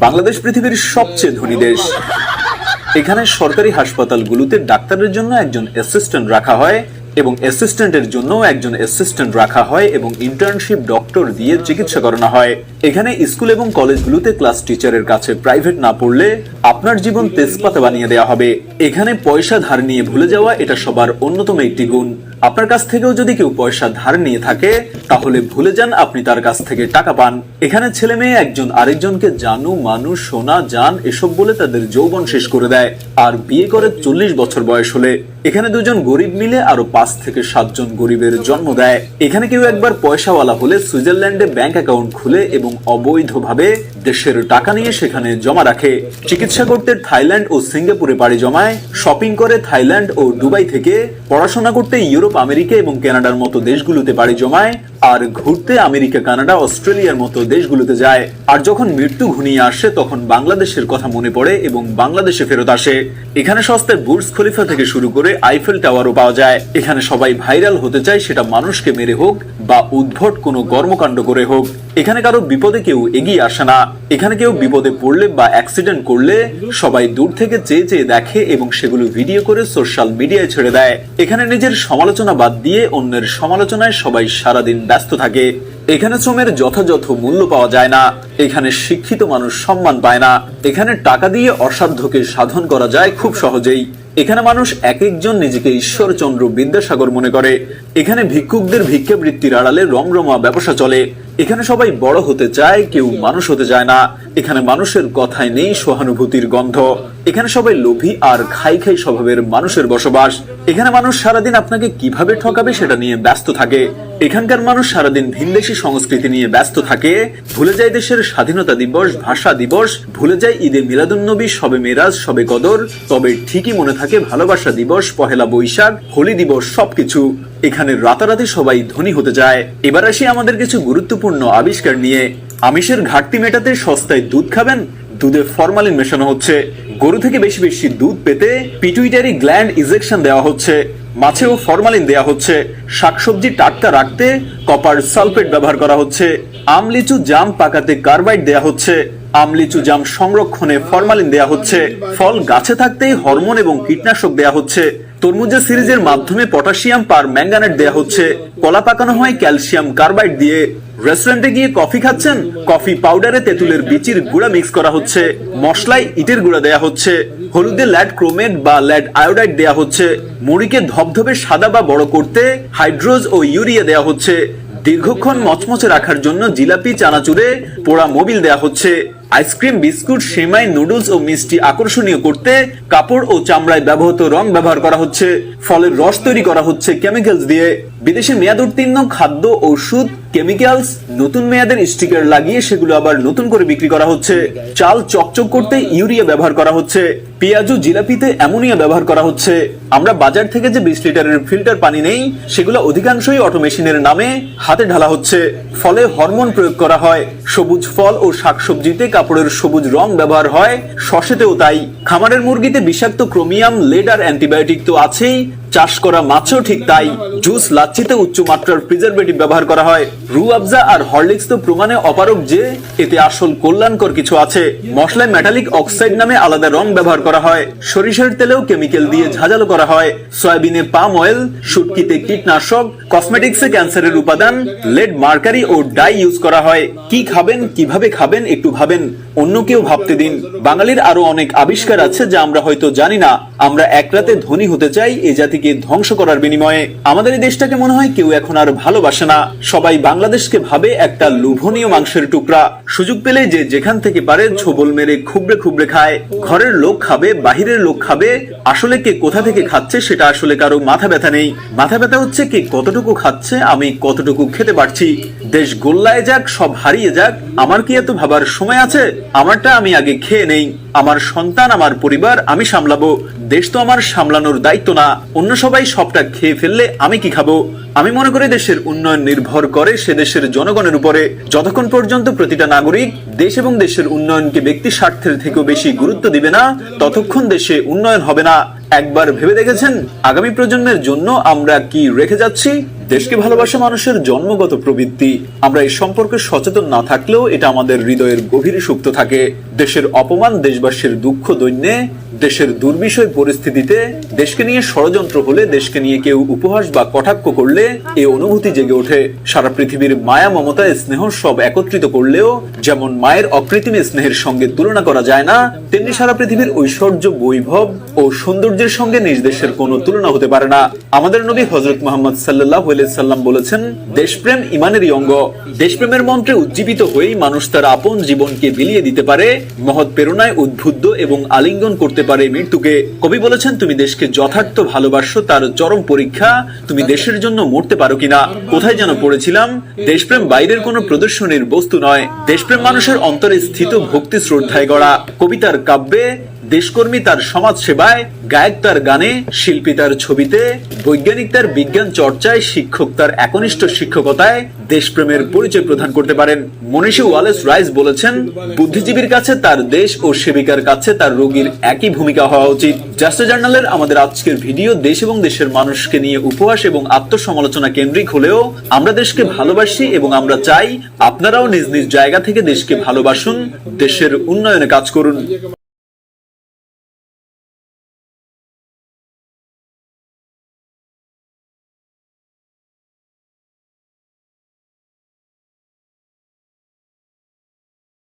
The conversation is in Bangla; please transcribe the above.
বাংলাদেশ পৃথিবীর সবচেয়ে ধনী দেশ। এখানে সরকারি হাসপাতালগুলোতে ডাক্তারের জন্য একজন অ্যাসিস্ট্যান্ট রাখা হয় এবং অ্যাসিস্ট্যান্টের জন্য একজন অ্যাসিস্ট্যান্ট রাখা হয় এবং ইন্টার্নশিপ ডক্টর দিয়ে চিকিৎসা করানো হয়। এখানে স্কুল এবং কলেজগুলোতে ক্লাস টিচারের কাছে প্রাইভেট না পড়লে আপনার জীবন তেজপাতা বানিয়ে দেওয়া হবে। এখানে পয়সা ধার নিয়ে ভুলে যাওয়া এটা সবার অন্যতম একটি গুণ। আপনার কাছ থেকেও যদি কেউ পয়সা ধার নিয়ে থাকে তাহলে ভুলে যান আপনি তার কাছ থেকে টাকা পান। এখানে ছেলে মেয়ে একজন আরেকজনকে জানু মানু সোনা জান এসব বলে তাদের যৌবন শেষ করে দেয় আর বিয়ে করে 40 বছর বয়স হলে। এখানে দুজন গরিব মিলে আরো 5 থেকে 7 জন গরিবের জন্ম দেয়। এখানে কেউ একবার পয়সাওয়ালা হলে সুইজারল্যান্ডে ব্যাংক অ্যাকাউন্ট খুলে এবং অবৈধভাবে দেশের টাকা নিয়ে সেখানে জমা রাখে। চিকিৎসা করতে থাইল্যান্ড ও সিঙ্গাপুরে পাড়ি জমায়, শপিং করে থাইল্যান্ড ও দুবাই থেকে, পড়াশোনা করতে ইউরোপ আমেরিকা এবং কানাডার মতো দেশগুলোতে পাড়ি জমায়, আর ঘুরতে আমেরিকা কানাডা অস্ট্রেলিয়ার মতো দেশগুলোতে যায়। আর যখন মৃত্যু ঘনিয়ে আসে তখন বাংলাদেশের কথা মনে পড়ে এবং বাংলাদেশে ফেরত আসে। এখানে সস্তায় বুর্জ খলিফা থেকে শুরু করে আইফেল টাওয়ারও পাওয়া যায়। এখানে সবাই ভাইরাল হতে চায়, সেটা মানুষকে মেরে হোক বা উদ্ভট কোনো কর্মকাণ্ড করে হোক। এখানে কারো বিপদে কেউ এগিয়ে আসে না। এখানে কেউ বিপদে পড়লে বা অ্যাক্সিডেন্ট করলে সবাই দূর থেকে চেয়ে চেয়ে দেখে এবং সেগুলো ভিডিও করে সোশ্যাল মিডিয়ায় ছেড়ে দেয়। এখানে নিজের সমালোচনা বাদ দিয়ে অন্যের সমালোচনায় সবাই সারাদিন ব্যস্ত থাকে। এখানে শ্রমের যথাযথ মূল্য পাওয়া যায় না। এখানে শিক্ষিত মানুষ সম্মান পায় না। এখানে টাকা দিয়ে অসাধ্যকে সাধন করা যায় খুব সহজেই। এখানে মানুষ এক একজন নিজেকে ঈশ্বরচন্দ্র বিদ্যাসাগর মনে করে। এখানে ভিক্ষুকদের ভিক্ষাবৃত্তির আড়ালে রমরমা ব্যবসা চলে। এখানে সবাই বড় হতে চায়, কেউ মানুষ হতে চায় না। এখানে মানুষের কথায় নেই সহানুভূতির গন্ধ। এখানে সবাই লোভী আর খাই খাই স্বভাবের মানুষের বসবাস। এখানে মানুষ সারাদিন আপনাকে কিভাবে ঠকাবে সেটা নিয়ে ব্যস্ত থাকে। এখানকার মানুষ সারাদিন ভিনদেশী সংস্কৃতি নিয়ে ব্যস্ত থাকে, ভুলে যায় দেশের স্বাধীনতা দিবস, ভাষা দিবস, ভুলে যায় ঈদে মিলাদুন্নবী, শবে মেরাজ, শবে কদর। তবে ঠিকই মনে থাকে ভালোবাসা দিবস, পহেলা বৈশাখ, হোলি দিবস, সবকিছু। এখানে রাতারাতি সবাই ধনী হতে চায়। এবার আসি আমাদের কিছু গুরুত্বপূর্ণ আবিষ্কার নিয়ে। আমিষের ঘাটতি মেটাতে সস্তায় দুধ খাবেন? দুধে ফরমালিন মেশানো হচ্ছে। গরু থেকে বেশি বেশি দুধ পেতে পিটুইটারি গ্ল্যান্ড ইনজেকশন দেওয়া হচ্ছে। মাছেও ফরমালিন দেওয়া হচ্ছে। শাকসবজি টাটকা রাখতে কপার সালফেট ব্যবহার করা হচ্ছে। আম লিচু জাম পাকাতে কার্বাইড দেওয়া হচ্ছে। আম লিচু জাম সংরক্ষণে ফরমালিন দেওয়া হচ্ছে। ফল গাছে থাকতেই হরমোন এবং কীটনাশক দেওয়া হচ্ছে। তরমুজের সিরিজের মাধ্যমে পটাশিয়াম পার ম্যাঙ্গানেট দেওয়া হচ্ছে। কলা পাকানো হয় ক্যালসিয়াম কার্বাইড দিয়ে। রেস্টুরেন্টে গিয়ে কফি খাচ্ছেন? কফি পাউডারে তেঁতুলের বিচির গুঁড়া মিক্স করা হচ্ছে। মশলায় ইটের গুঁড়া দেওয়া হচ্ছে। হলুদে ল্যাড ক্রোমেট বা ল্যাড আয়োডাইড দেওয়া হচ্ছে। মুড়িকে ধবধবে সাদা বা বড় করতে হাইড্রোজ ও ইউরিয়া দেওয়া হচ্ছে। দীর্ঘক্ষণ মচমচে রাখার জন্য জিলাপি চানাচুরে পোড়া মোবিল দেওয়া হচ্ছে। আইসক্রিম বিস্কুট সেমাই নুডলস ও মিষ্টি আকর্ষণীয় করতে কাপড় ও চামড়ায় ব্যবহৃত রং ব্যবহার করা হচ্ছে। ফলের রস তৈরি করা হচ্ছে কেমিক্যালস দিয়ে। বিদেশে মেয়াদ উত্তীর্ণ খাদ্য, ওষুধ, কেমিক্যালস নতুন মেয়াদের স্টিকার লাগিয়ে সেগুলো আবার নতুন করে বিক্রি করা হচ্ছে। চাল চকচক করতে ইউরিয়া ব্যবহার করা হচ্ছে। পেঁয়াজু জিলাপিতে অ্যামোনিয়া ব্যবহার করা হচ্ছে। আমরা বাজার থেকে যে 20 লিটারের ফিল্টার পানি নেই সেগুলো অধিকাংশই অটোমেশনের নামে হাতে ঢালা হচ্ছে। ফলে হরমোন প্রয়োগ করা হয়। সবুজ ফল ও শাকসবজিতে কাপড়ের সবুজ রং ব্যবহার হয়, শস্যতেও তাই। খামারের মুরগিতে বিষাক্ত ক্রোমিয়াম, লেড আর অ্যান্টিবায়োটিক তো আছেই, চাষ করা মাছও ঠিক তাই। জুস লাচ্ছিতে উচ্চ মাত্রার প্রিজারভেটিভ ব্যবহার করা হয়। রু আফজা আর হরলিক্স তো প্রমাণে অপারক যে এতে আসল কল্যাণকর কিছু আছে। মশলায় মেটালিক অক্সাইড নামে আলাদা রং ব্যবহার করা হয়। সরিষার তেলেও কেমিক্যাল দিয়ে ঝাঁঝালো করা হয়। সয়াবিনে পাম অয়েল, শুটকিতে কীটনাশক, কসমেটিক্সে ক্যান্সারের উপাদান, লেড মার্কারি ও ডাই ইউজ করা হয়। কি খাবেন, কিভাবে খাবেন একটু ভাবেন, অন্য কেউ ভাবতে দিন। বাঙালির আরো অনেক আবিষ্কার আছে যা আমরা হয়তো জানি না। আমরা এক রাতে ধনী হতে চাই এ জাতিকে ধ্বংস করার বিনিময়ে। আমাদের এই দেশটাকে মনে হয় কেউ এখন আর ভালোবাসে না। সবাই বাংলাদেশকে ভাবে একটা লোভনীয় মাংসের টুকরা। সুযোগ পেলে যে যেখান থেকে পারে ছোবল মেরে খুবড়ে খুবড়ে খায়। ঘরের লোক খাবে, বাহিরের লোক খাবে, আসলে কে কোথা থেকে খাচ্ছে সেটা আসলে কারো মাথা ব্যথা নেই। মাথা ব্যথা হচ্ছে কে কতটুকু খাচ্ছে, আমি কতটুকু খেতে পারছি। দেশ গোল্লায় যাক, সব হারিয়ে যাক, আমার কি এত ভাবার সময় আছে? আমারটা আমি আগে খেয়ে নেই। আমার সন্তান, আমার পরিবার আমি সামলাবো। দেশ তো আমার সামলানোর দায়িত্ব না। অন্য সবাই সবটা খেয়ে ফেললে আমি কি খাবো? আমি মনে করি দেশের উন্নয়ন নির্ভর করে সে দেশের জনগণের উপরে। যতক্ষণ পর্যন্ত প্রতিটা নাগরিক দেশ এবং দেশের উন্নয়নকে ব্যক্তি স্বার্থের থেকেও বেশি গুরুত্ব দিবে না, ততক্ষণ দেশে উন্নয়ন হবে না। একবার ভেবে দেখেছেন আগামী প্রজন্মের জন্য আমরা কি রেখে যাচ্ছি? দেশকে ভালোবাসা মানুষের জন্মগত প্রবৃত্তি। আমরা এই সম্পর্কে সচেতন না থাকলেও এটা আমাদের হৃদয়ের গভীরে সুপ্ত থাকে। দেশের অপমান, দেশবাসীর দুঃখ দৈন্যে, দেশের দুর্বিষয় পরিস্থিতিতে, দেশকে নিয়ে ষড়যন্ত্র হলে, দেশকে নিয়ে কেউ উপহাস বা কটাক্ষ করলে এই অনুভূতি জেগে ওঠে। সারা পৃথিবীর মায়া, মমতা, স্নেহ সব একত্রিত করলেও যেমন মায়ের অকৃত্রিম স্নেহের সঙ্গে তুলনা করা যায় না, তেমনি সারা পৃথিবীর ঐশ্বর্য, বৈভব ও সৌন্দর্যের সঙ্গে নিজ দেশের কোনো তুলনা হতে পারে না। আমাদের নবী হযরত মুহাম্মদ সাল্লাল্লাহু আলাইহি সাল্লাম বলেছেন, দেশপ্রেম ঈমানেরই অঙ্গ। দেশপ্রেমের মন্ত্রে উজ্জীবিত হয়েই মানুষ তার আপন জীবনকে বিলিয়ে দিতে পারে, মহৎ প্রেরণায় উদ্বুদ্ধ এবং আলিঙ্গন করতে পারে মৃত্যুকে। কবি বলেছেন, তুমি দেশকে যথার্থ ভালোবাসো, তার চরম পরীক্ষা তুমি দেশের জন্য মরতে পারো কিনা। কোথায় যেন পড়েছিলাম, দেশপ্রেম বাইরের কোনো প্রদর্শনীর বস্তু নয়, দেশপ্রেম মানুষের অন্তরে স্থিত ভক্তি শ্রদ্ধায় গড়া। কবিতার কাব্যে, দেশকর্মী তার সমাজ সেবায়, গায়ক তার গানে, শিল্পী তার ছবিতে, বৈজ্ঞানিক তার বিজ্ঞান চর্চায়, শিক্ষক তার একনিষ্ঠ শিক্ষকতায় দেশপ্রেমের পরিচয় প্রদান করতে পারেন। মনীষী ওয়ালেস রাইস বলেছেন, বুদ্ধিজীবীর কাছে তার দেশ ও সেবিকার কাছে তার রোগীর একই ভূমিকা হওয়া উচিত। জাস্ট জার্নালের আমাদের আজকের ভিডিও দেশ এবং দেশের মানুষকে নিয়ে উপহাস এবং আত্মসমালোচনা কেন্দ্রিক হলেও আমরা দেশকে ভালোবাসি এবং আমরা চাই আপনারাও নিজ নিজ জায়গা থেকে দেশকে ভালোবাসুন, দেশের উন্নয়নে কাজ করুন।